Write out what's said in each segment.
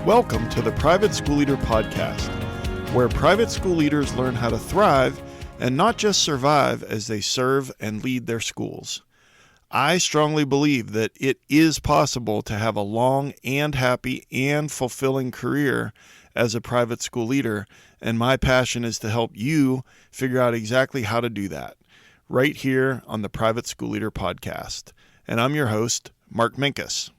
Welcome to the Private School Leader Podcast, where private school leaders learn how to thrive and not just survive as they serve and lead their schools. I strongly believe that it is possible to have a long and happy and fulfilling career as a private school leader, and my passion is to help you figure out exactly how to do that right here on the Private School Leader Podcast. And I'm your host, Mark Minkus.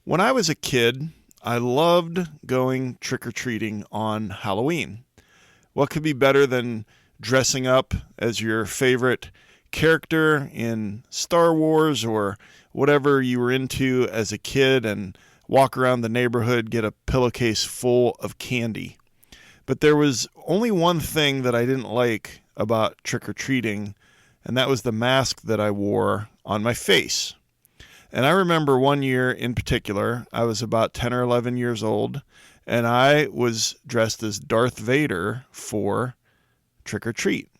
When I was a kid, I loved going trick-or-treating on Halloween. What could be better than dressing up as your favorite character in Star Wars or whatever you were into as a kid and walk around the neighborhood, get a pillowcase full of candy. But there was only one thing that I didn't like about trick-or-treating, and that was the mask that I wore on my face. And I remember one year in particular, I was about 10 or 11 years old, and I was dressed as Darth Vader for trick-or-treat.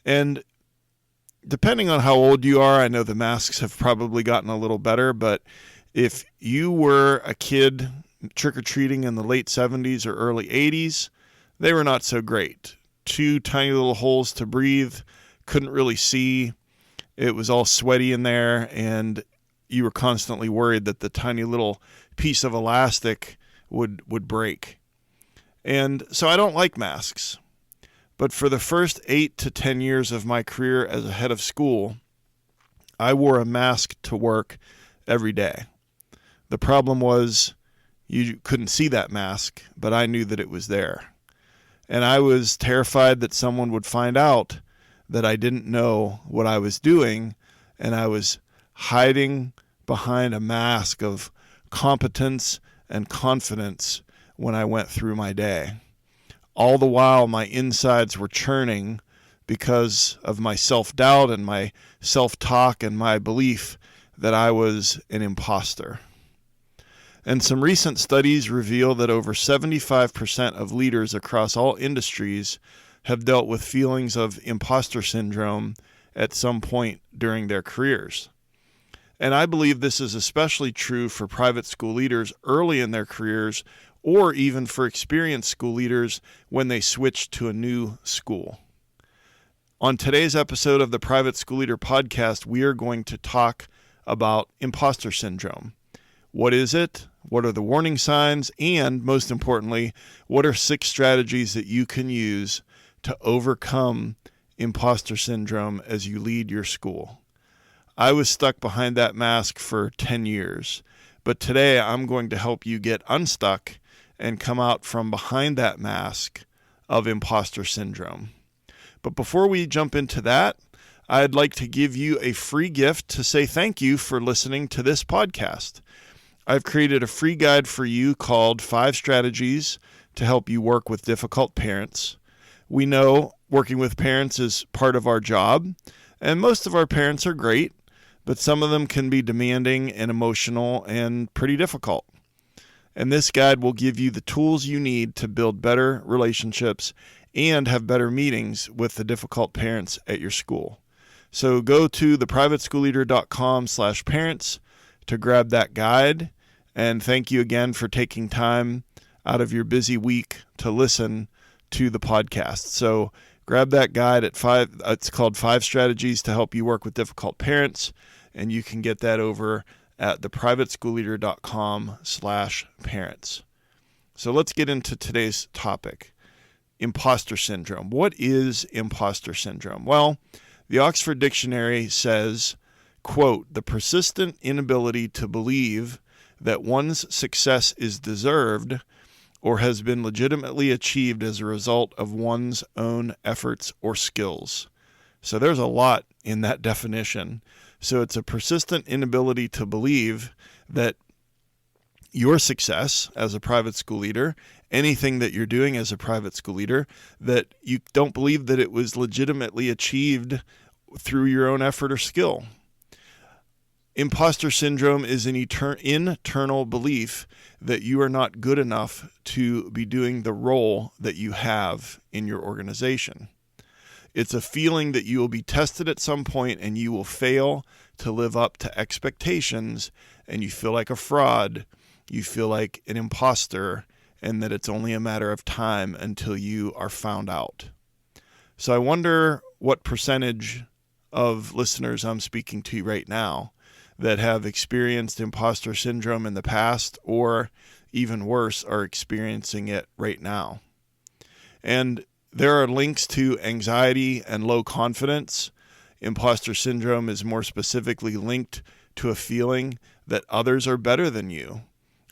And depending on how old you are, I know the masks have probably gotten a little better, but if you were a kid trick-or-treating in the late 70s or early 80s, they were not so great. 2 tiny little holes to breathe, couldn't really see. It was all sweaty in there, and you were constantly worried that the tiny little piece of elastic would break. And so I don't like masks. But for the first 8 to 10 years of my career as a head of school, I wore a mask to work every day. The problem was you couldn't see that mask, but I knew that it was there. And I was terrified that someone would find out that I didn't know what I was doing, and I was hiding behind a mask of competence and confidence when I went through my day. All the while, my insides were churning because of my self-doubt and my self-talk and my belief that I was an imposter. And some recent studies reveal that over 75% of leaders across all industries have dealt with feelings of imposter syndrome at some point during their careers. And I believe this is especially true for private school leaders early in their careers, or even for experienced school leaders when they switch to a new school. On today's episode of the Private School Leader Podcast, we are going to talk about imposter syndrome. What is it? What are the warning signs? And most importantly, what are 6 strategies that you can use to overcome imposter syndrome as you lead your school? I was stuck behind that mask for 10 years, but today I'm going to help you get unstuck and come out from behind that mask of imposter syndrome. But before we jump into that, I'd like to give you a free gift to say thank you for listening to this podcast. I've created a free guide for you called 5 Strategies to Help You Work with Difficult Parents. We know working with parents is part of our job, and most of our parents are great, but some of them can be demanding and emotional and pretty difficult. And this guide will give you the tools you need to build better relationships and have better meetings with the difficult parents at your school. So go to theprivateschoolleader.com/parents to grab that guide. And thank you again for taking time out of your busy week to listen to the podcast. So grab that guide at 5. It's called 5 Strategies to Help You Work with Difficult Parents. And you can get that over at theprivateschoolleader.com/parents. So let's get into today's topic, imposter syndrome. What is imposter syndrome? Well, the Oxford Dictionary says, quote, the persistent inability to believe that one's success is deserved or has been legitimately achieved as a result of one's own efforts or skills. So there's a lot in that definition. So it's a persistent inability to believe that your success as a private school leader, anything that you're doing as a private school leader, that you don't believe that it was legitimately achieved through your own effort or skill. Imposter syndrome is an internal belief that you are not good enough to be doing the role that you have in your organization. It's a feeling that you will be tested at some point and you will fail to live up to expectations and you feel like a fraud you feel like an imposter and that it's only a matter of time until you are found out. So I wonder what percentage of listeners I'm speaking to right now that have experienced imposter syndrome in the past, or even worse, are experiencing it right now. And there are links to anxiety and low confidence. Imposter syndrome is more specifically linked to a feeling that others are better than you,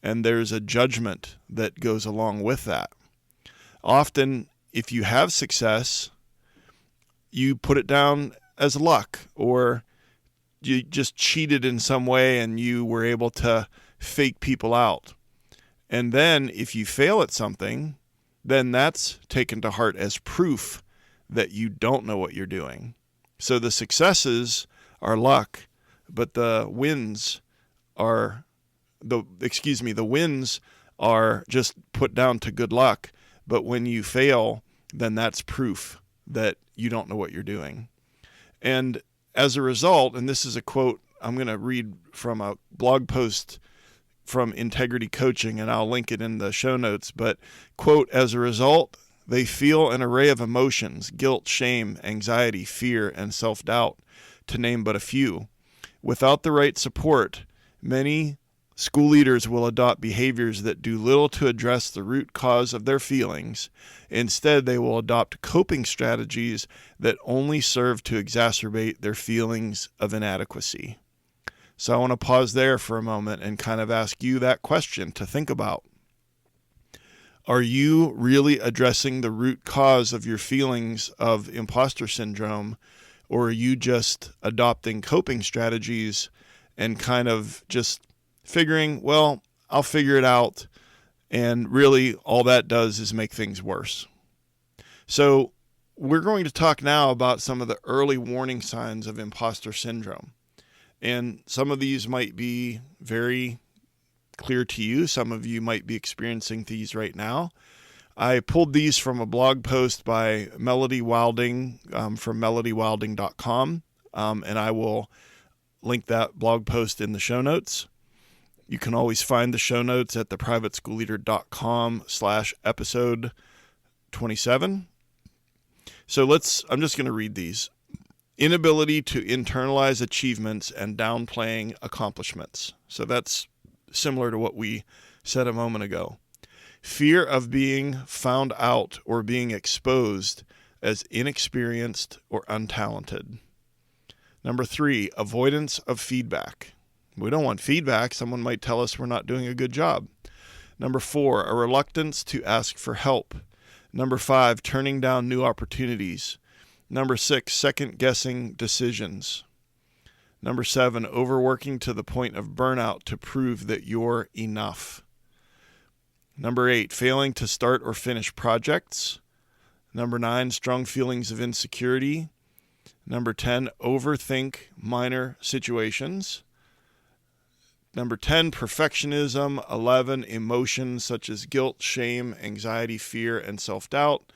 and there's a judgment that goes along with that. Often, if you have success, you put it down as luck, or you just cheated in some way and you were able to fake people out. And then if you fail at something, then that's taken to heart as proof that you don't know what you're doing. So the successes are luck, but the wins are the wins are just put down to good luck. But when you fail, then that's proof that you don't know what you're doing. And as a result, and this is a quote I'm going to read from a blog post from Integrity Coaching, and I'll link it in the show notes, but quote, as a result, they feel an array of emotions: guilt, shame, anxiety, fear, and self-doubt, to name but a few. Without the right support, many school leaders will adopt behaviors that do little to address the root cause of their feelings. Instead, they will adopt coping strategies that only serve to exacerbate their feelings of inadequacy. So I want to pause there for a moment and kind of ask you that question to think about. Are you really addressing the root cause of your feelings of imposter syndrome, or are you just adopting coping strategies and kind of just figuring, well, I'll figure it out, and really all that does is make things worse? So we're going to talk now about some of the early warning signs of imposter syndrome. And some of these might be very clear to you. Some of you might be experiencing these right now. I pulled these from a blog post by Melody Wilding from melodywilding.com, and I will link that blog post in the show notes. You can always find the show notes at theprivateschoolleader.com/episode 27. So I'm just going to read these. Inability to internalize achievements and downplaying accomplishments. So that's similar to what we said a moment ago. Fear of being found out or being exposed as inexperienced or untalented. Number 3, avoidance of feedback. We don't want feedback. Someone might tell us we're not doing a good job. Number 4, a reluctance to ask for help. Number 5, turning down new opportunities. Number 6, second-guessing decisions. Number 7, overworking to the point of burnout to prove that you're enough. Number 8, failing to start or finish projects. Number 9, strong feelings of insecurity. Number 10, overthink minor situations. Number 10, perfectionism. 11, emotions such as guilt, shame, anxiety, fear, and self-doubt.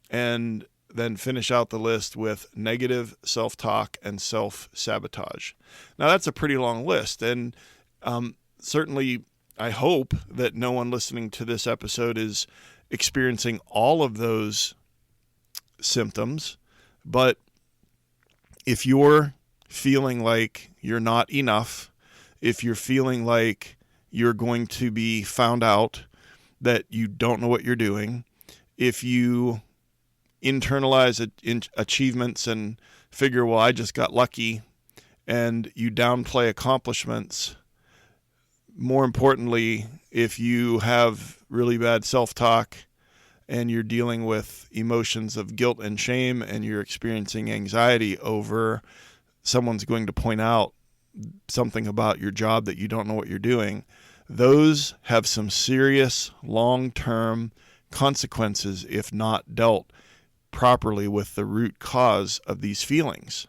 And then finish out the list with negative self-talk and self-sabotage. Now, that's a pretty long list, and certainly I hope that no one listening to this episode is experiencing all of those symptoms, but if you're feeling like you're not enough, if you're feeling like you're going to be found out, that you don't know what you're doing, if you internalize achievements and figure, well, I just got lucky, and you downplay accomplishments. More importantly, if you have really bad self-talk and you're dealing with emotions of guilt and shame and you're experiencing anxiety over someone's going to point out something about your job that you don't know what you're doing, those have some serious long-term consequences if not dealt properly with the root cause of these feelings.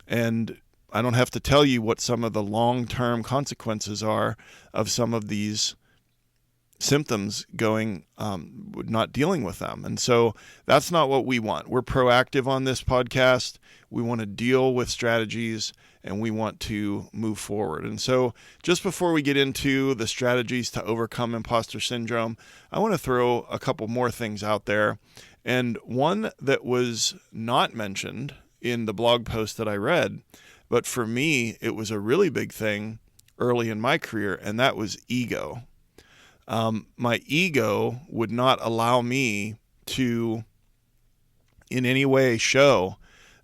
And I don't have to tell you what some of the long-term consequences are of some of these symptoms going, not dealing with them. And so that's not what we want. We're proactive on this podcast. We want to deal with strategies and we want to move forward. And so just before we get into the strategies to overcome imposter syndrome, I want to throw a couple more things out there. And one that was not mentioned in the blog post that I read, but for me, it was a really big thing early in my career, and that was ego. My ego would not allow me to in any way show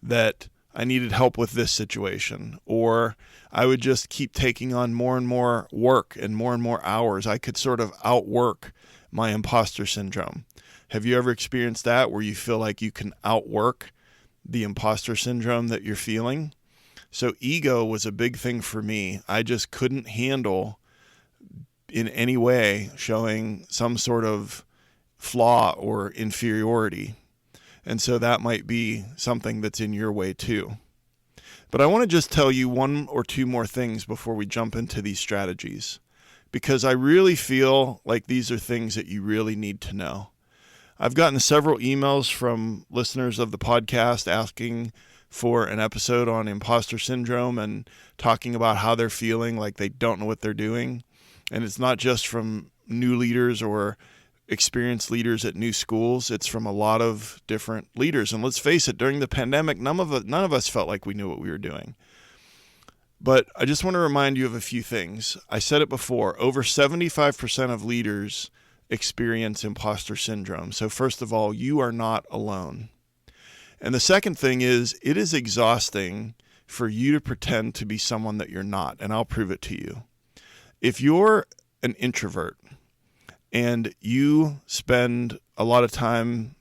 that I needed help with this situation, or I would just keep taking on more and more work and more hours. I could sort of outwork my imposter syndrome. Have you ever experienced that where you feel like you can outwork the imposter syndrome that you're feeling? So ego was a big thing for me. I just couldn't handle in any way showing some sort of flaw or inferiority. And so that might be something that's in your way too. But I want to just tell you one or two more things before we jump into these strategies, because I really feel like these are things that you really need to know. I've gotten several emails from listeners of the podcast asking for an episode on imposter syndrome and talking about how they're feeling like they don't know what they're doing. And it's not just from new leaders or experienced leaders at new schools. It's from a lot of different leaders. And let's face it, during the pandemic, none of us felt like we knew what we were doing. But I just want to remind you of a few things. I said it before, over 75% of leaders experience imposter syndrome. So first of all, you are not alone. And the second thing is, it is exhausting for you to pretend to be someone that you're not. And I'll prove it to you. If you're an introvert and you spend a lot of time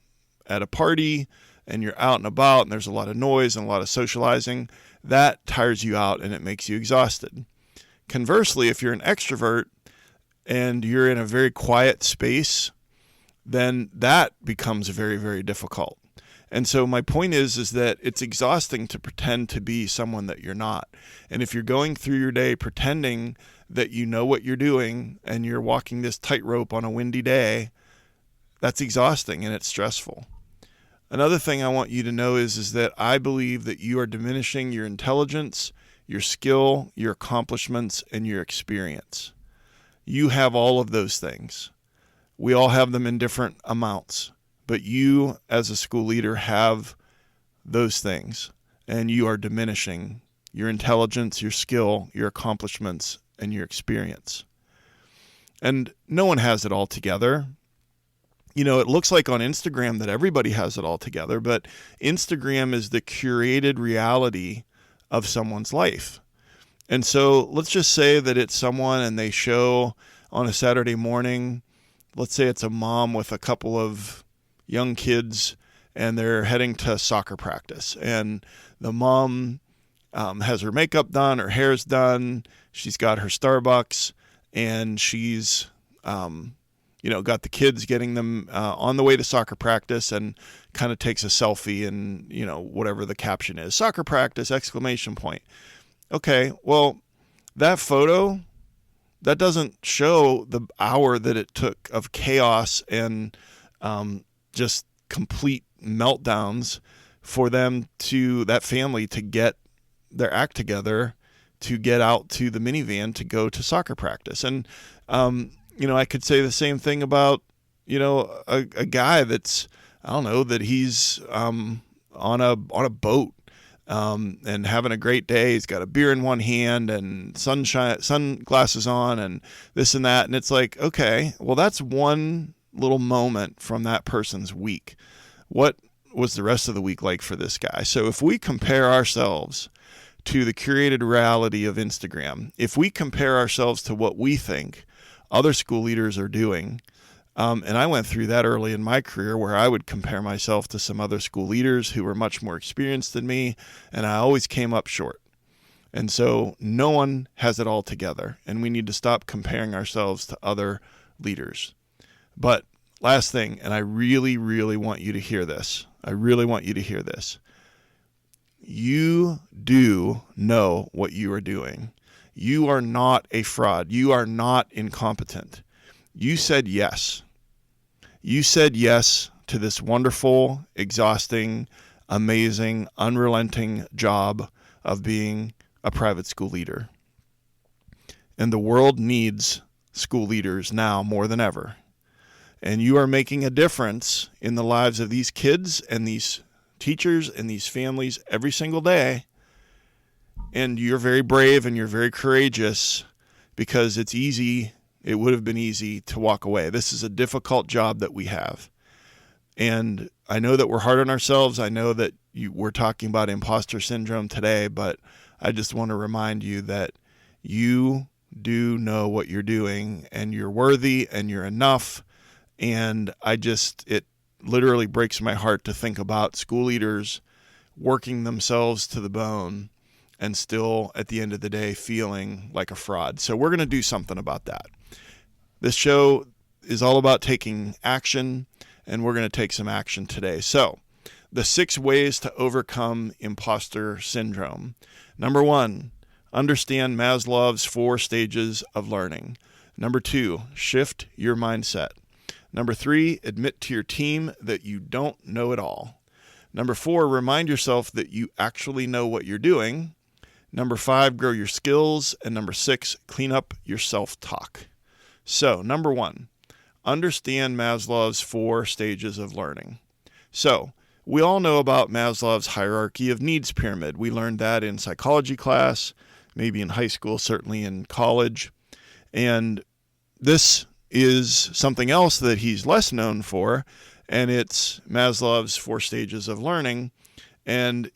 at a party and you're out and about and there's a lot of noise and a lot of socializing, that tires you out and it makes you exhausted. Conversely, if you're an extrovert and you're in a very quiet space, then that becomes very, very difficult. And so my point is that it's exhausting to pretend to be someone that you're not. And if you're going through your day pretending that you know what you're doing and you're walking this tightrope on a windy day, that's exhausting and it's stressful. Another thing I want you to know is that I believe that you are diminishing your intelligence, your skill, your accomplishments, and your experience. You have all of those things. We all have them in different amounts. But you, as a school leader, have those things, and you are diminishing your intelligence, your skill, your accomplishments, and your experience. And no one has it all together. You know, it looks like on Instagram that everybody has it all together, but Instagram is the curated reality of someone's life. And so let's just say that it's someone and they show on a Saturday morning, let's say it's a mom with a couple of young kids and they're heading to soccer practice, and the mom has her makeup done, her hair's done, she's got her Starbucks, and she's got the kids getting them on the way to soccer practice, and kind of takes a selfie and whatever the caption is, soccer practice, exclamation point. Okay, well, that photo, that doesn't show the hour that it took of chaos and just complete meltdowns for that family to get their act together, to get out to the minivan to go to soccer practice. And, I could say the same thing about, a guy that's, that he's on a boat and having a great day. He's got a beer in one hand and sunglasses on and this and that. And it's like, okay, well, that's one little moment from that person's week. What was the rest of the week like for this guy? So if we compare ourselves to the curated reality of Instagram, if we compare ourselves to what we think other school leaders are doing, and I went through that early in my career where I would compare myself to some other school leaders who were much more experienced than me, and I always came up short. And so no one has it all together, and we need to stop comparing ourselves to other leaders. But last thing, and I really, really want you to hear this. You do know what you are doing. You are not a fraud. You are not incompetent. You said yes. You said yes to this wonderful, exhausting, amazing, unrelenting job of being a private school leader. And the world needs school leaders now more than ever. And you are making a difference in the lives of these kids and these teachers and these families every single day. And you're very brave and you're very courageous, because it's easy. It would have been easy to walk away. This is a difficult job that we have. And I know that we're hard on ourselves. I know that we're talking about imposter syndrome today, but I just want to remind you that you do know what you're doing, and you're worthy, and you're enough. And it literally breaks my heart to think about school leaders working themselves to the bone and still at the end of the day feeling like a fraud. So we're going to do something about that. This show is all about taking action, and we're going to take some action today. So the 6 ways to overcome imposter syndrome. Number 1, understand Maslow's 4 stages of learning. Number 2, shift your mindset. Number 3, admit to your team that you don't know it all. Number 4, remind yourself that you actually know what you're doing. Number 5, grow your skills. And number 6, clean up your self-talk. So, number 1, understand Maslow's 4 stages of learning. So, we all know about Maslow's hierarchy of needs pyramid. We learned that in psychology class, maybe in high school, certainly in college. And this is something else that he's less known for, and it's Maslow's 4 stages of learning. And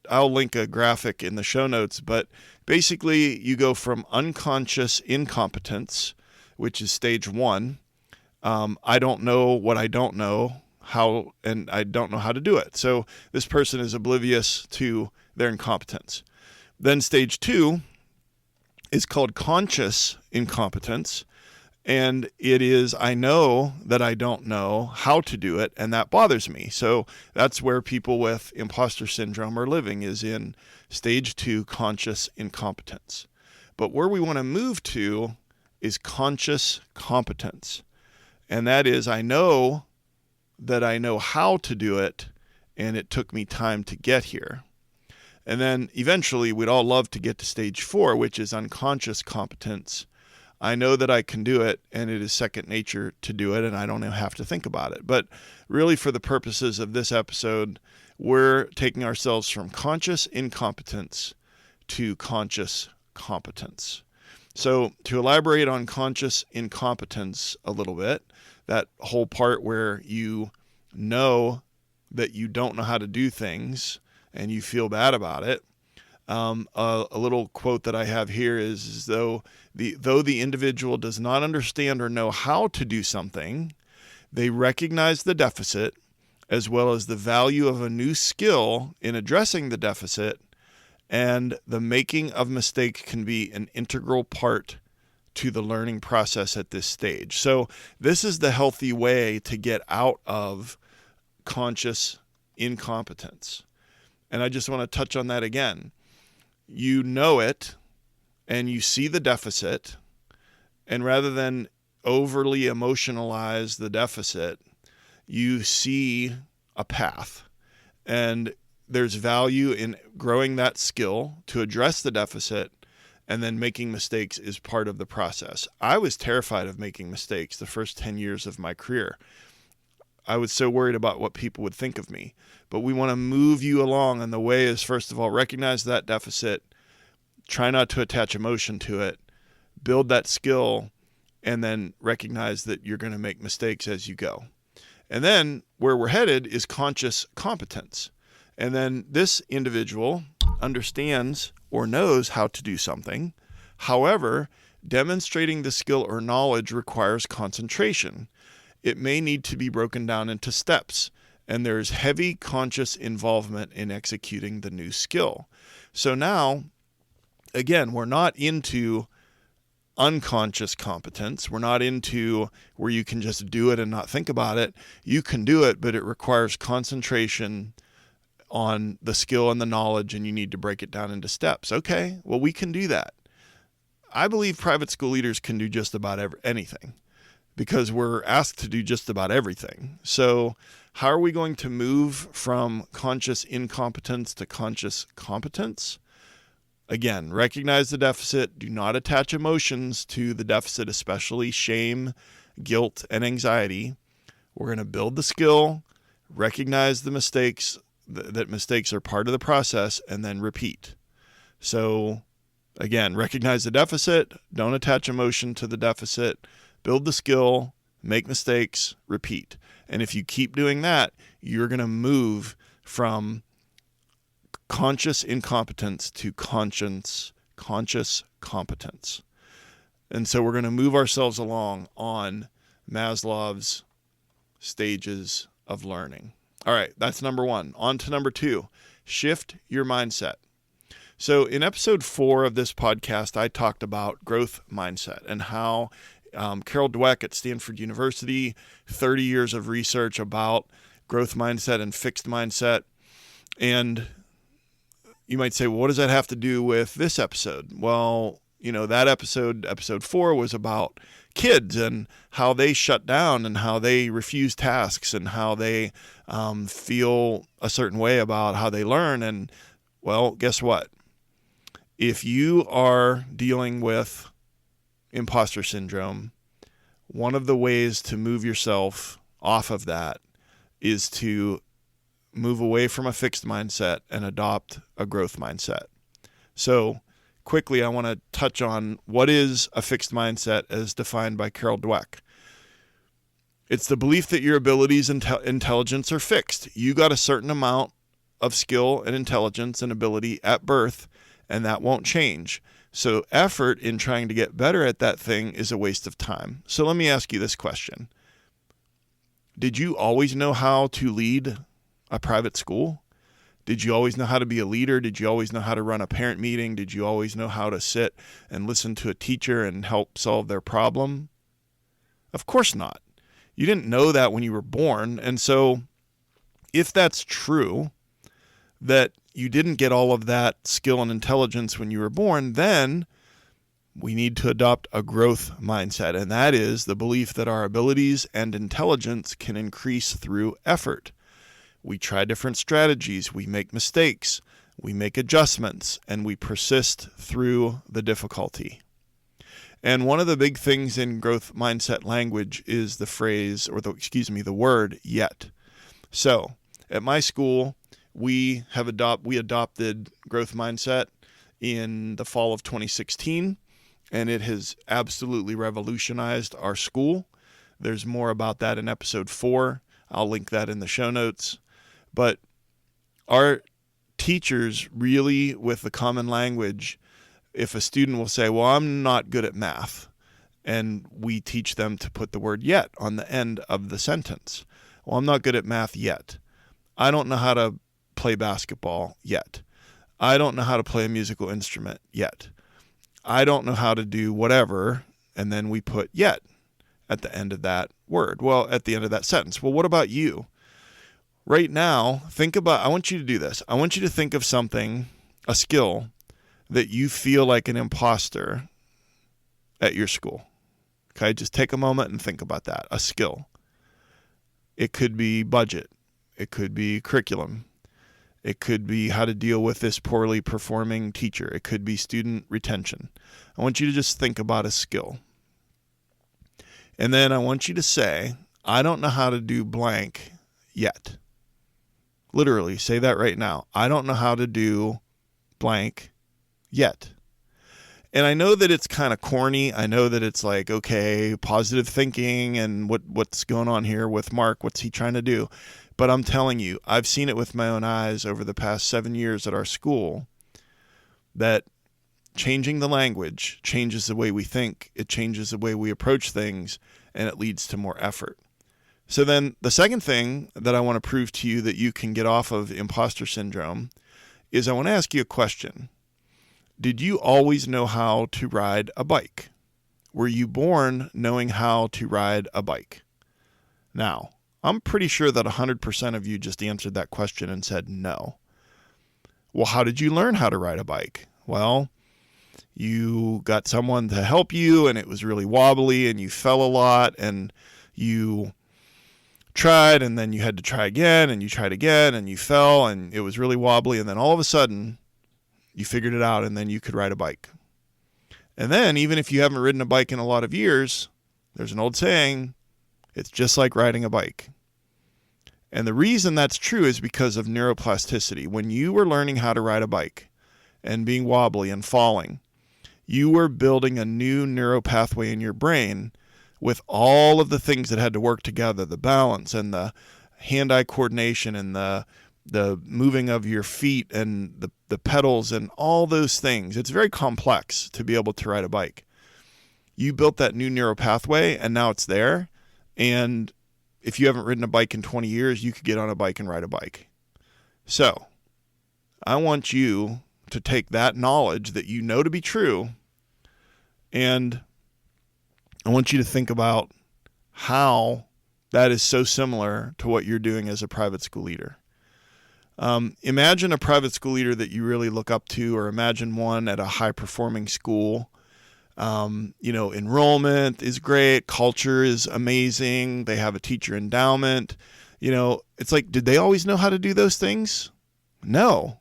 I'll link a graphic in the show notes, but basically you go from unconscious incompetence, which is stage 1. I don't know what I don't know, and I don't know how to do it. So this person is oblivious to their incompetence. Then stage 2 is called conscious incompetence. And it is, I know that I don't know how to do it, and that bothers me. So that's where people with imposter syndrome are living, is in stage 2, conscious incompetence. But where we want to move to is conscious competence. And that is, I know that I know how to do it, and it took me time to get here. And then eventually we'd all love to get to stage 4, which is unconscious competence. I know that I can do it, and it is second nature to do it, and I don't have to think about it. But really, for the purposes of this episode, we're taking ourselves from conscious incompetence to conscious competence. So to elaborate on conscious incompetence a little bit, that whole part where you know that you don't know how to do things and you feel bad about it, a little quote that I have here is though the individual does not understand or know how to do something, they recognize the deficit as well as the value of a new skill in addressing the deficit, and the making of mistake can be an integral part to the learning process at this stage. So this is the healthy way to get out of conscious incompetence. And I just want to touch on that again. You know it, and you see the deficit, and rather than overly emotionalize the deficit, you see a path. And there's value in growing that skill to address the deficit, and then making mistakes is part of the process. I was terrified of making mistakes the first 10 years of my career. I was so worried about what people would think of me. But we want to move you along, and the way is, first of all, recognize that deficit, try not to attach emotion to it, build that skill, and then recognize that you're going to make mistakes as you go. And then where we're headed is conscious competence. And then this individual understands or knows how to do something. However, demonstrating the skill or knowledge requires concentration. It may need to be broken down into steps, and there's heavy conscious involvement in executing the new skill. So now, again, we're not into unconscious competence. We're not into where you can just do it and not think about it. You can do it, but it requires concentration on the skill and the knowledge, and you need to break it down into steps. Okay, well, we can do that. I believe private school leaders can do just about anything. because we're asked to do just about everything. So how are we going to move from conscious incompetence to conscious competence? Again, recognize the deficit. Do not attach emotions to the deficit, especially shame, guilt, and anxiety. We're going to build the skill, recognize the mistakes, that mistakes are part of the process, and then repeat. So again, recognize the deficit, don't attach emotion to the deficit, build the skill, make mistakes, repeat. And if you keep doing that, you're going to move from conscious incompetence to conscious competence. And so we're going to move ourselves along on Maslow's stages of learning. All right, that's number one. On to number two, shift your mindset. So in episode 4 of this podcast, I talked about growth mindset and how Carol Dweck at Stanford University, 30 years of research about growth mindset and fixed mindset. And you might say, well, what does that have to do with this episode? Well, that episode 4, was about kids and how they shut down and how they refuse tasks and how they feel a certain way about how they learn. And, well, guess what? If you are dealing with imposter syndrome, one of the ways to move yourself off of that is to move away from a fixed mindset and adopt a growth mindset. So quickly, I want to touch on what is a fixed mindset as defined by Carol Dweck. It's the belief that your abilities and intelligence are fixed. You got a certain amount of skill and intelligence and ability at birth, and that won't change. So effort in trying to get better at that thing is a waste of time. So let me ask you this question. Did you always know how to lead a private school? Did you always know how to be a leader? Did you always know how to run a parent meeting? Did you always know how to sit and listen to a teacher and help solve their problem? Of course not. You didn't know that when you were born. And so if that's true, that you didn't get all of that skill and intelligence when you were born, then we need to adopt a growth mindset. And that is the belief that our abilities and intelligence can increase through effort. We try different strategies, we make mistakes, we make adjustments, and we persist through the difficulty. And one of the big things in growth mindset language is the phrase, the word yet. So at my school, we adopted growth mindset in the fall of 2016, and it has absolutely revolutionized our school. There's more about that in episode 4. I'll link that in the show notes. But our teachers really, with the common language, if a student will say, well, I'm not good at math, and we teach them to put the word yet on the end of the sentence. Well, I'm not good at math yet. I don't know how to play basketball yet. I don't know how to play a musical instrument yet. I don't know how to do whatever, and then we put yet at the end of that word. Well, at the end of that sentence. Well, what about you? Right now, I want you to do this. I want you to think of something, a skill, that you feel like an imposter at your school. Okay, just take a moment and think about that, a skill. It could be budget. It could be curriculum. It could be how to deal with this poorly performing teacher. It could be student retention. I want you to just think about a skill. And then I want you to say, I don't know how to do blank yet. Literally, say that right now. I don't know how to do blank yet. And I know that it's kind of corny. I know that it's like, okay, positive thinking and what's going on here with Mark? What's he trying to do? But I'm telling you, I've seen it with my own eyes over the past 7 years at our school that changing the language changes the way we think. It changes the way we approach things, and it leads to more effort. So then the second thing that I want to prove to you that you can get off of imposter syndrome is I want to ask you a question. Did you always know how to ride a bike? Were you born knowing how to ride a bike? Now, I'm pretty sure that 100% of you just answered that question and said no. Well, how did you learn how to ride a bike? Well, you got someone to help you and it was really wobbly and you fell a lot and you tried and then you had to try again and you tried again and you fell and it was really wobbly, and then all of a sudden you figured it out and then you could ride a bike. And then even if you haven't ridden a bike in a lot of years, there's an old saying, it's just like riding a bike. And the reason that's true is because of neuroplasticity. When you were learning how to ride a bike and being wobbly and falling, you were building a new neural pathway in your brain with all of the things that had to work together, the balance and the hand-eye coordination and the moving of your feet and the pedals and all those things. It's very complex to be able to ride a bike. You built that new neural pathway and now it's there. And if you haven't ridden a bike in 20 years, you could get on a bike and ride a bike. So I want you to take that knowledge that you know to be true, and I want you to think about how that is so similar to what you're doing as a private school leader. Imagine a private school leader that you really look up to, or imagine one at a high-performing school. Enrollment is great. Culture is amazing. They have a teacher endowment. It's like, did they always know how to do those things? No.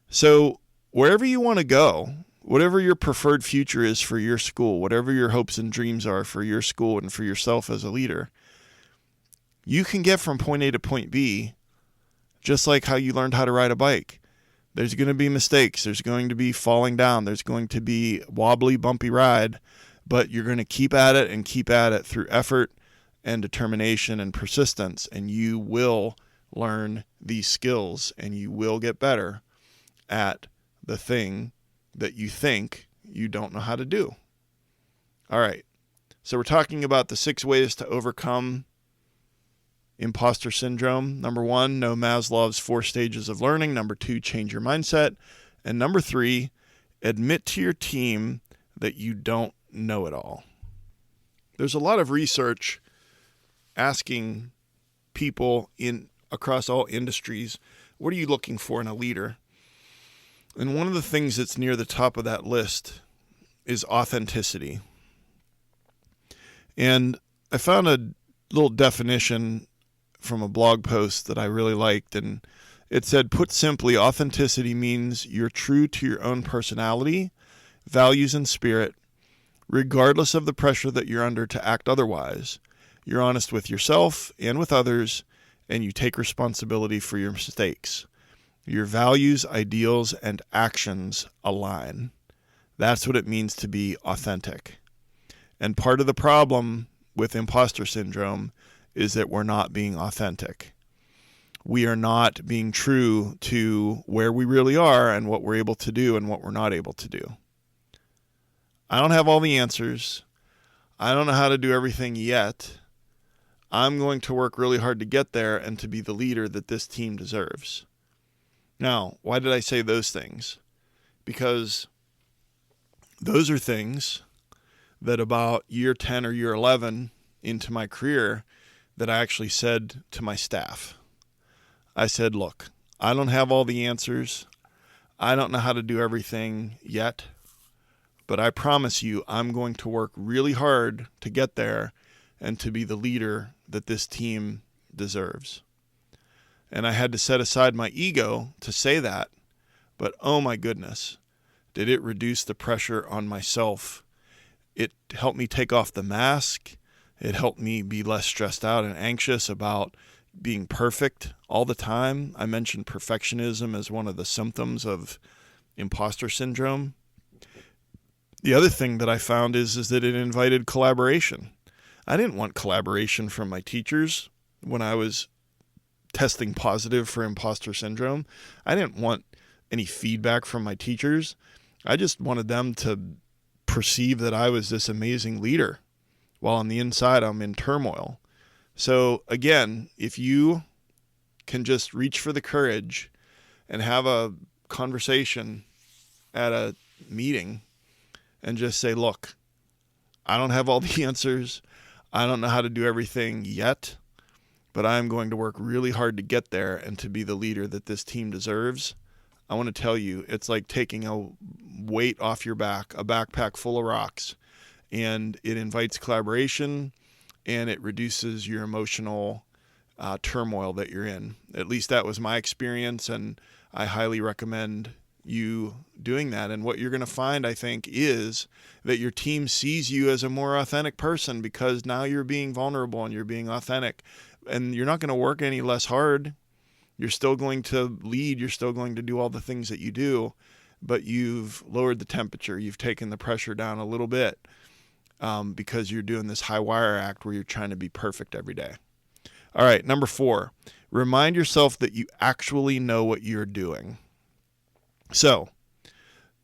So wherever you want to go, whatever your preferred future is for your school, whatever your hopes and dreams are for your school and for yourself as a leader, you can get from point A to point B just like how you learned how to ride a bike. There's going to be mistakes. There's going to be falling down. There's going to be wobbly, bumpy ride, but you're going to keep at it and keep at it through effort and determination and persistence, and you will learn these skills and you will get better at the thing that you think you don't know how to do. All right. So we're talking about the 6 ways to overcome imposter syndrome. Number 1, know Maslow's 4 stages of learning. Number 2, change your mindset. And number 3, admit to your team that you don't know it all. There's a lot of research asking people across all industries, what are you looking for in a leader? And one of the things that's near the top of that list is authenticity. And I found a little definition from a blog post that I really liked, and it said, put simply, authenticity means you're true to your own personality, values, and spirit, regardless of the pressure that you're under to act otherwise. You're honest with yourself and with others, and you take responsibility for your mistakes. Your values, ideals, and actions align. That's what it means to be authentic. And part of the problem with imposter syndrome is that we're not being authentic. We are not being true to where we really are and what we're able to do and what we're not able to do. I don't have all the answers. I don't know how to do everything yet. I'm going to work really hard to get there and to be the leader that this team deserves. Now, why did I say those things? Because those are things that about year 10 or year 11 into my career that I actually said to my staff. I said, look, I don't have all the answers. I don't know how to do everything yet, but I promise you I'm going to work really hard to get there and to be the leader that this team deserves. And I had to set aside my ego to say that, but oh my goodness, did it reduce the pressure on myself. It helped me take off the mask. It helped me be less stressed out and anxious about being perfect all the time. I mentioned perfectionism as one of the symptoms of imposter syndrome. The other thing that I found is that it invited collaboration. I didn't want collaboration from my teachers when I was testing positive for imposter syndrome. I didn't want any feedback from my teachers. I just wanted them to perceive that I was this amazing leader, while on the inside I'm in turmoil. So again, if you can just reach for the courage and have a conversation at a meeting and just say, look, I don't have all the answers. I don't know how to do everything yet, but I'm going to work really hard to get there and to be the leader that this team deserves. I want to tell you, it's like taking a weight off your back, a backpack full of rocks, and it invites collaboration and it reduces your emotional turmoil that you're in. At least that was my experience, and I highly recommend you doing that. And what you're going to find, I think, is that your team sees you as a more authentic person because now you're being vulnerable and you're being authentic, and you're not going to work any less hard. You're still going to lead. You're still going to do all the things that you do, but you've lowered the temperature. You've taken the pressure down a little bit because you're doing this high wire act where you're trying to be perfect every day. All right, number 4, remind yourself that you actually know what you're doing. So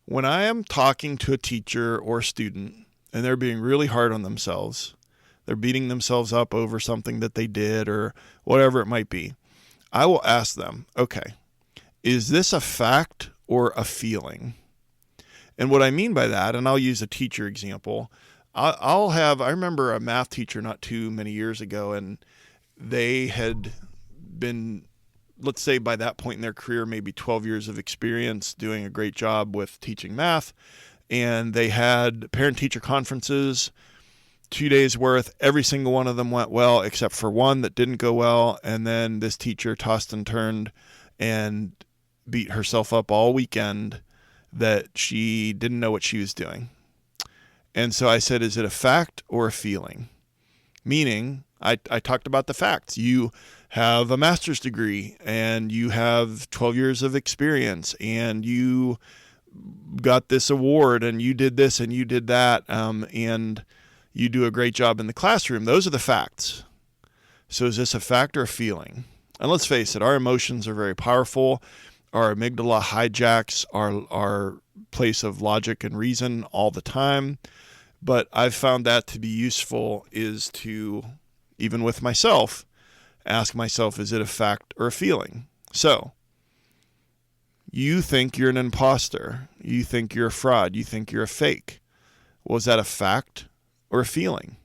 when I am talking to a teacher or student and they're being really hard on themselves, they're beating themselves up over something that they did or whatever it might be, I will ask them, okay, is this a fact or a feeling? And what I mean by that, and I'll use a teacher example, I remember a math teacher not too many years ago, and they had been, let's say by that point in their career, maybe 12 years of experience doing a great job with teaching math. And they had parent-teacher conferences, 2 days worth. Every single one of them went well, except for one that didn't go well. And then this teacher tossed and turned and beat herself up all weekend that she didn't know what she was doing. And so I said, is it a fact or a feeling? Meaning, I talked about the facts. You have a master's degree and you have 12 years of experience and you got this award and you did this and you did that, and you do a great job in the classroom. Those are the facts. So is this a fact or a feeling? And let's face it, our emotions are very powerful. Our amygdala hijacks our place of logic and reason all the time. But I've found that to be useful is to, even with myself, ask myself, is it a fact or a feeling? So you think you're an imposter. You think you're a fraud. You think you're a fake. Was that a fact or a feeling?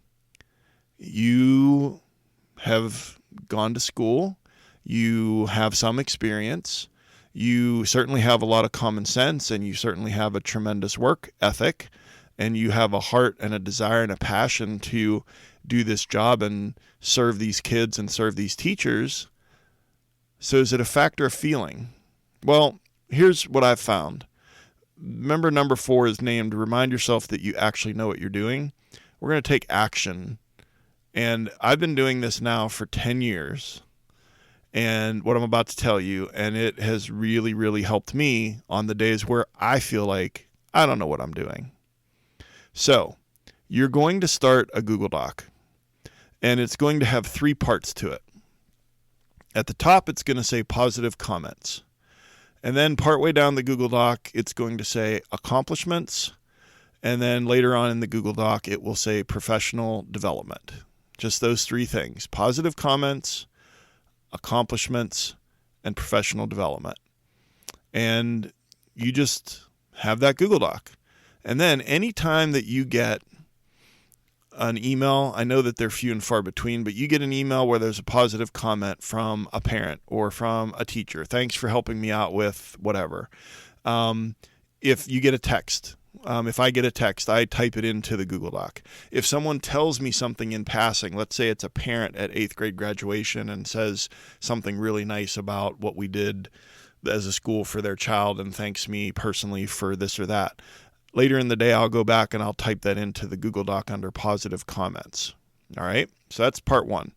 You have gone to school. You have some experience. You certainly have a lot of common sense, and you certainly have a tremendous work ethic, and you have a heart and a desire and a passion to do this job and serve these kids and serve these teachers. So is it a fact or a feeling? Well, here's what I've found. Remember, number 4 is named remind yourself that you actually know what you're doing. We're going to take action. And I've been doing this now for 10 years. And what I'm about to tell you, and it has really, really helped me on the days where I feel like I don't know what I'm doing. So you're going to start a Google Doc, and it's going to have 3 parts to it. At the top, it's going to say positive comments. And then partway down the Google Doc, it's going to say accomplishments. And then later on in the Google Doc, it will say professional development. Just those 3 things: positive comments, accomplishments, and professional development. And you just have that Google Doc. And then anytime that you get an email, I know that they're few and far between, but you get an email where there's a positive comment from a parent or from a teacher, thanks for helping me out with whatever. If you get a text, if I get a text, I type it into the Google Doc. If someone tells me something in passing, let's say it's a parent at 8th grade graduation and says something really nice about what we did as a school for their child and thanks me personally for this or that. Later in the day, I'll go back and I'll type that into the Google Doc under positive comments. All right, so that's part 1.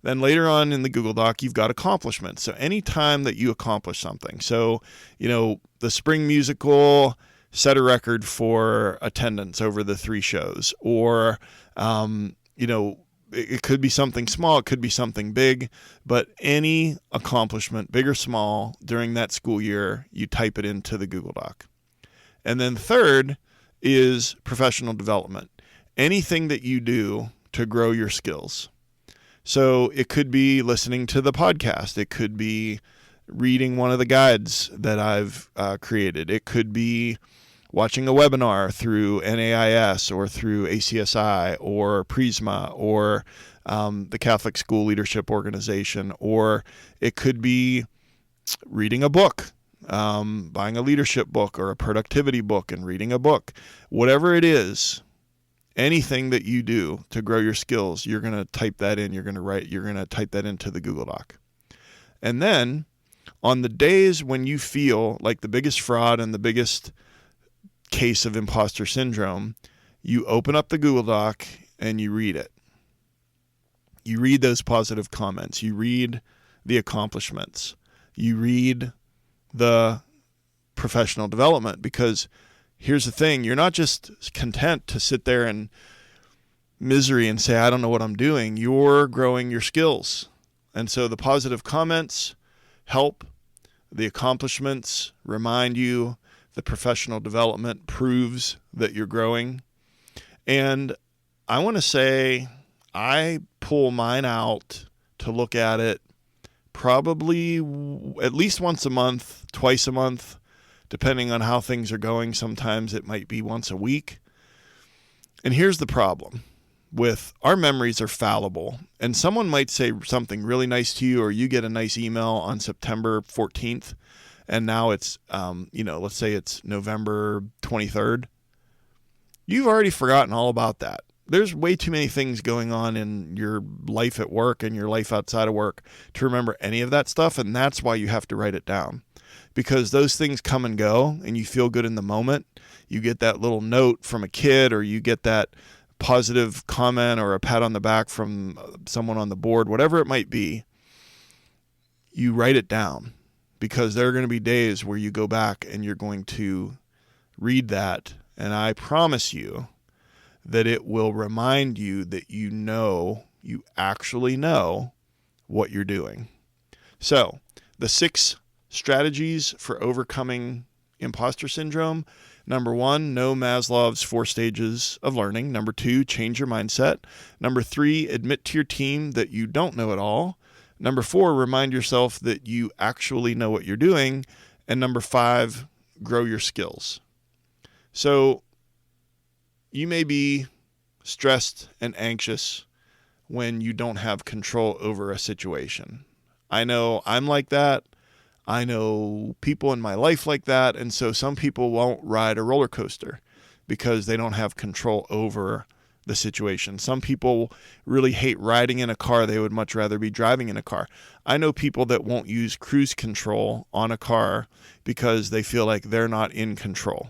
Then later on in the Google Doc, you've got accomplishments. So anytime that you accomplish something. So, the spring musical set a record for attendance over the 3 shows. Or, it could be something small, it could be something big. But any accomplishment, big or small, during that school year, you type it into the Google Doc. And then third is professional development. Anything that you do to grow your skills. So it could be listening to the podcast. It could be reading one of the guides that I've created. It could be watching a webinar through NAIS or through ACSI or Prisma or the Catholic School Leadership Organization. Or it could be reading a book. buying a leadership book or a productivity book and reading a book. Whatever it is, anything that you do to grow your skills, you're going to type that in. You're going to type that into the Google Doc. And then on the days when you feel like the biggest fraud and the biggest case of imposter syndrome, you open up the Google Doc and you read it. You read those positive comments. You read the accomplishments. You read the professional development, because here's the thing. You're not just content to sit there in misery and say, I don't know what I'm doing. You're growing your skills. And so the positive comments help. The accomplishments remind you. The professional development proves that you're growing. And I want to say I pull mine out to look at it probably at least once a month, twice a month, depending on how things are going. Sometimes it might be once a week. And here's the problem with our memories are fallible, and someone might say something really nice to you, or you get a nice email on September 14th, and now it's, let's say it's November 23rd. You've already forgotten all about that. There's way too many things going on in your life at work and your life outside of work to remember any of that stuff, and that's why you have to write it down. Because those things come and go, and you feel good in the moment. You get that little note from a kid, or you get that positive comment or a pat on the back from someone on the board, whatever it might be. You write it down, because there are going to be days where you go back and you're going to read that, and I promise you that it will remind you that you actually know what you're doing. So, the 6 strategies for overcoming imposter syndrome. Number 1, know Maslow's 4 stages of learning. Number 2, change your mindset. Number 3, admit to your team that you don't know it all. Number 4, remind yourself that you actually know what you're doing. And number 5, grow your skills. So you may be stressed and anxious when you don't have control over a situation. I know I'm like that. I know people in my life like that. And so some people won't ride a roller coaster because they don't have control over the situation. Some people really hate riding in a car. They would much rather be driving in a car. I know people that won't use cruise control on a car because they feel like they're not in control.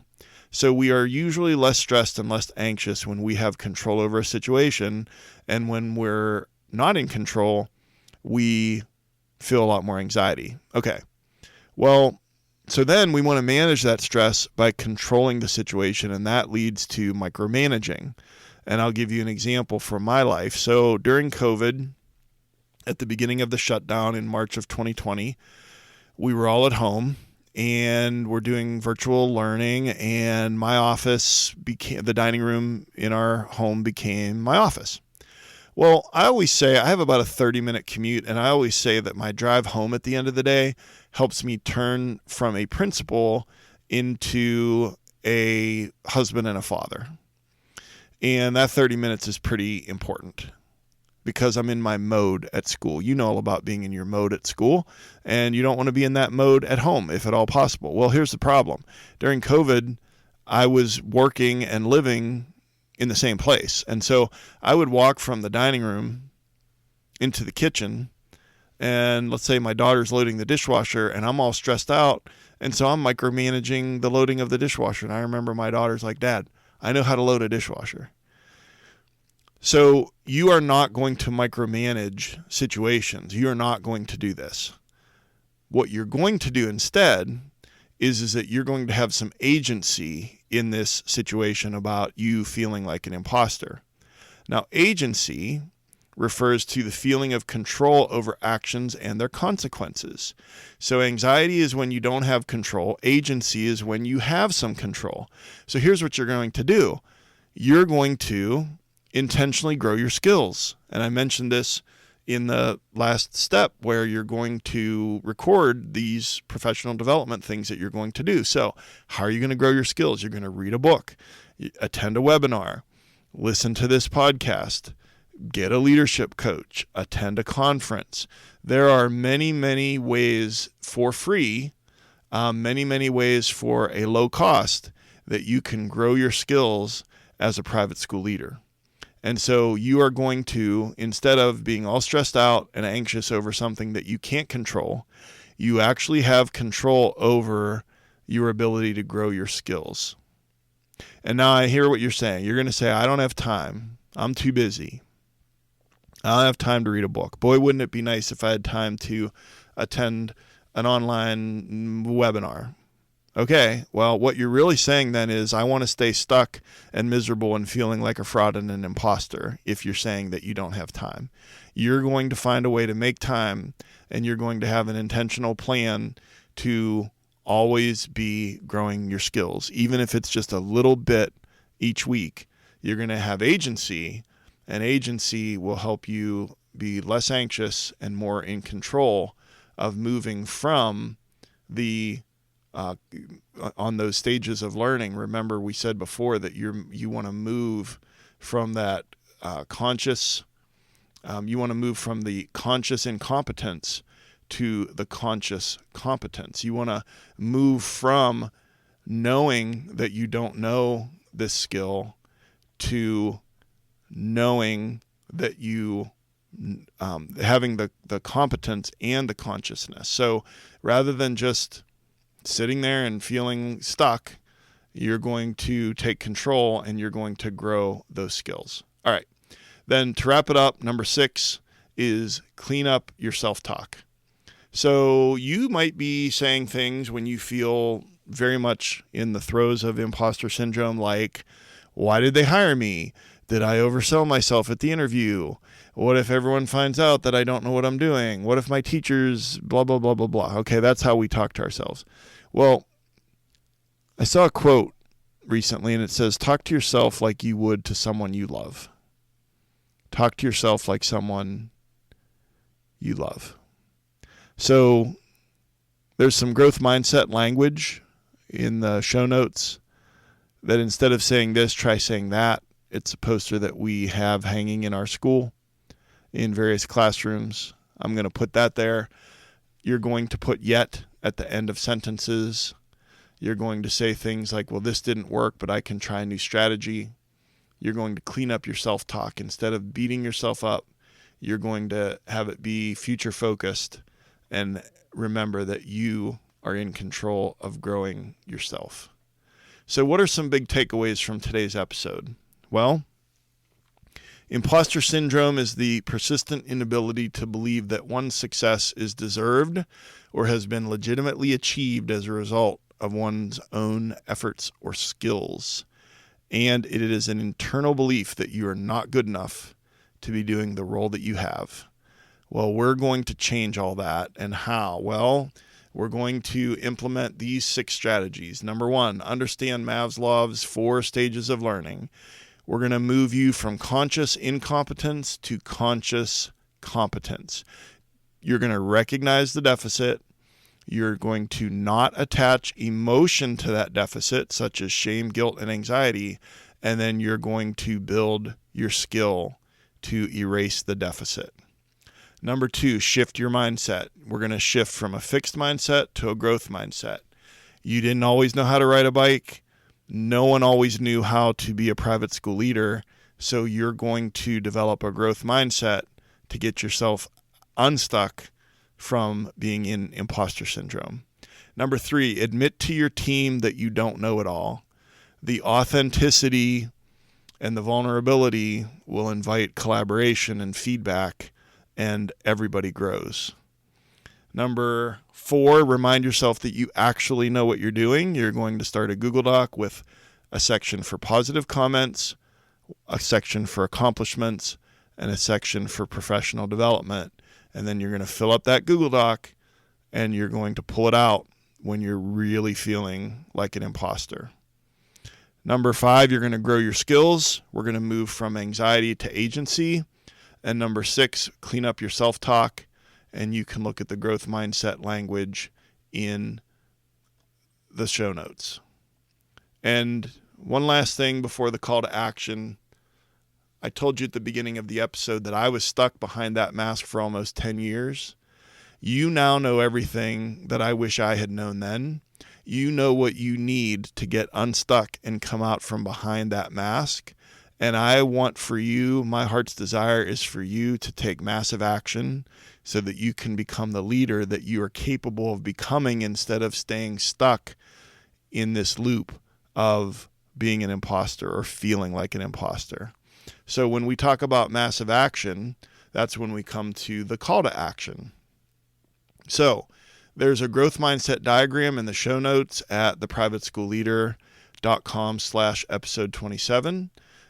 So we are usually less stressed and less anxious when we have control over a situation. And when we're not in control, we feel a lot more anxiety. Okay. Well, so then we want to manage that stress by controlling the situation, and that leads to micromanaging. And I'll give you an example from my life. So during COVID, at the beginning of the shutdown in March of 2020, we were all at home and we're doing virtual learning, and my office became, the dining room in our home became my office. Well, I always say I have about a 30-minute commute, and I always say that my drive home at the end of the day helps me turn from a principal into a husband and a father. And that 30 minutes is pretty important because I'm in my mode at school. You know all about being in your mode at school, and you don't want to be in that mode at home if at all possible. Well, here's the problem. During COVID, I was working and living in the same place. And so I would walk from the dining room into the kitchen, and let's say my daughter's loading the dishwasher and I'm all stressed out. And so I'm micromanaging the loading of the dishwasher. And I remember my daughter's like, Dad, I know how to load a dishwasher. So you are not going to micromanage situations. You are not going to do this. What you're going to do instead is that you're going to have some agency in this situation about you feeling like an imposter. Now, agency refers to the feeling of control over actions and their consequences. So anxiety is when you don't have control. Agency is when you have some control. So here's what you're going to do. You're going to intentionally grow your skills. And I mentioned this in the last step where you're going to record these professional development things that you're going to do. So how are you going to grow your skills? You're going to read a book, attend a webinar, listen to this podcast, get a leadership coach, attend a conference. There are many, many ways for free many ways for a low cost that you can grow your skills as a private school leader. And so you are going to, instead of being all stressed out and anxious over something that you can't control, you actually have control over your ability to grow your skills. And now I hear what you're saying. You're going to say, I don't have time. I'm too busy. I don't have time to read a book. Boy, wouldn't it be nice if I had time to attend an online webinar. Okay, well, what you're really saying then is I want to stay stuck and miserable and feeling like a fraud and an imposter if you're saying that you don't have time. You're going to find a way to make time, and you're going to have an intentional plan to always be growing your skills. Even if it's just a little bit each week, you're going to have agency, and agency will help you be less anxious and more in control of moving from the on those stages of learning. Remember, we said before that you want to move from that conscious, you want to move from the conscious incompetence to the conscious competence. You want to move from knowing that you don't know this skill to knowing that you having the competence and the consciousness. So rather than just sitting there and feeling stuck, you're going to take control and you're going to grow those skills. All right. Then to wrap it up, number 6 is clean up your self-talk. So you might be saying things when you feel very much in the throes of imposter syndrome, like, why did they hire me? Did I oversell myself at the interview? What if everyone finds out that I don't know what I'm doing? What if my teachers blah, blah, blah, blah, blah? Okay, that's how we talk to ourselves. Well, I saw a quote recently, and it says, talk to yourself like you would to someone you love. Talk to yourself like someone you love. So there's some growth mindset language in the show notes that instead of saying this, try saying that. It's a poster that we have hanging in our school in various classrooms. I'm going to put that there. You're going to put yet at the end of sentences. You're going to say things like, well, this didn't work, but I can try a new strategy. You're going to clean up your self-talk. Instead of beating yourself up, you're going to have it be future focused and remember that you are in control of growing yourself. So what are some big takeaways from today's episode? Well, imposter syndrome is the persistent inability to believe that one's success is deserved or has been legitimately achieved as a result of one's own efforts or skills. And it is an internal belief that you are not good enough to be doing the role that you have. Well, we're going to change all that. And how? Well, we're going to implement these 6 strategies. Number 1, understand Maslow's 4 stages of learning. We're going to move you from conscious incompetence to conscious competence. You're going to recognize the deficit. You're going to not attach emotion to that deficit, such as shame, guilt, and anxiety. And then you're going to build your skill to erase the deficit. Number 2, shift your mindset. We're going to shift from a fixed mindset to a growth mindset. You didn't always know how to ride a bike. No one always knew how to be a private school leader. So you're going to develop a growth mindset to get yourself unstuck from being in imposter syndrome. Number 3, admit to your team that you don't know it all. The authenticity and the vulnerability will invite collaboration and feedback, and everybody grows. Number 4, remind yourself that you actually know what you're doing. You're going to start a Google Doc with a section for positive comments, a section for accomplishments, and a section for professional development. And then you're going to fill up that Google Doc, and you're going to pull it out when you're really feeling like an imposter. Number 5, you're going to grow your skills. We're going to move from anxiety to agency. And number 6, clean up your self-talk. And you can look at the growth mindset language in the show notes. And one last thing before the call to action. I told you at the beginning of the episode that I was stuck behind that mask for almost 10 years. You now know everything that I wish I had known then. You know what you need to get unstuck and come out from behind that mask. And I want for you, my heart's desire is for you to take massive action so that you can become the leader that you are capable of becoming instead of staying stuck in this loop of being an imposter or feeling like an imposter. So when we talk about massive action, that's when we come to the call to action. So there's a growth mindset diagram in the show notes at theprivateschoolleader.com/episode 27.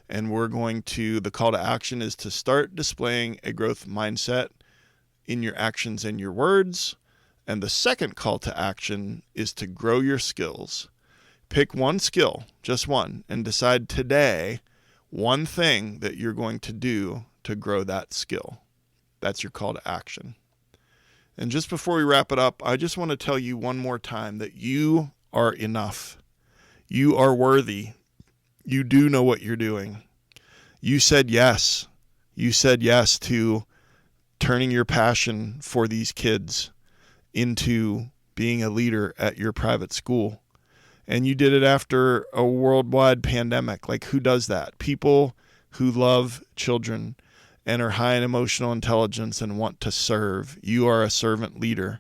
And the call to action is to start displaying a growth mindset in your actions and your words. And the second call to action is to grow your skills. Pick one skill, just one, and decide today one thing that you're going to do to grow that skill. That's your call to action. And just before we wrap it up, I just want to tell you one more time that you are enough. You are worthy. You do know what you're doing. You said yes. You said yes to turning your passion for these kids into being a leader at your private school. And you did it after a worldwide pandemic. Like, who does that? People who love children and are high in emotional intelligence and want to serve. You are a servant leader.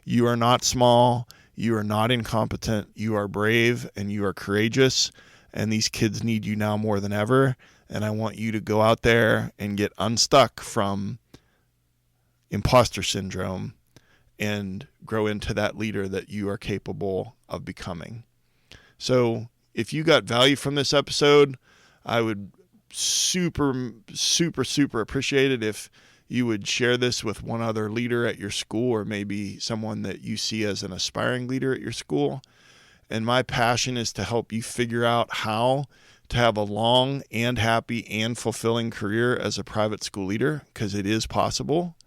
You are not small. You are not incompetent. You are brave and you are courageous. And these kids need you now more than ever. And I want you to go out there and get unstuck from imposter syndrome and grow into that leader that you are capable of becoming. So if you got value from this episode, I would super appreciate it if you would share this with one other leader at your school, or maybe someone that you see as an aspiring leader at your school. And my passion is to help you figure out how to have a long and happy and fulfilling career as a private school leader, because it is possible.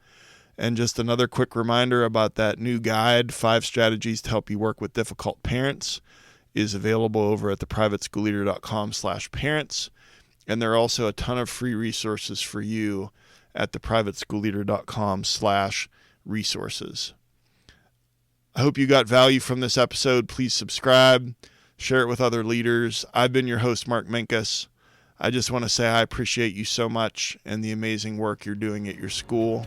And just another quick reminder about that new guide, 5 Strategies to Help You Work with Difficult Parents, is available over at theprivateschoolleader.com/parents. And there are also a ton of free resources for you at theprivateschoolleader.com/resources. I hope you got value from this episode. Please subscribe, share it with other leaders. I've been your host, Mark Minkus. I just want to say I appreciate you so much and the amazing work you're doing at your school.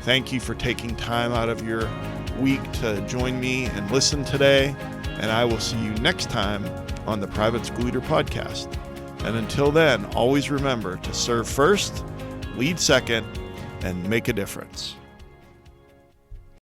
Thank you for taking time out of your week to join me and listen today. And I will see you next time on the Private School Leader Podcast. And until then, always remember to serve first, lead second, and make a difference.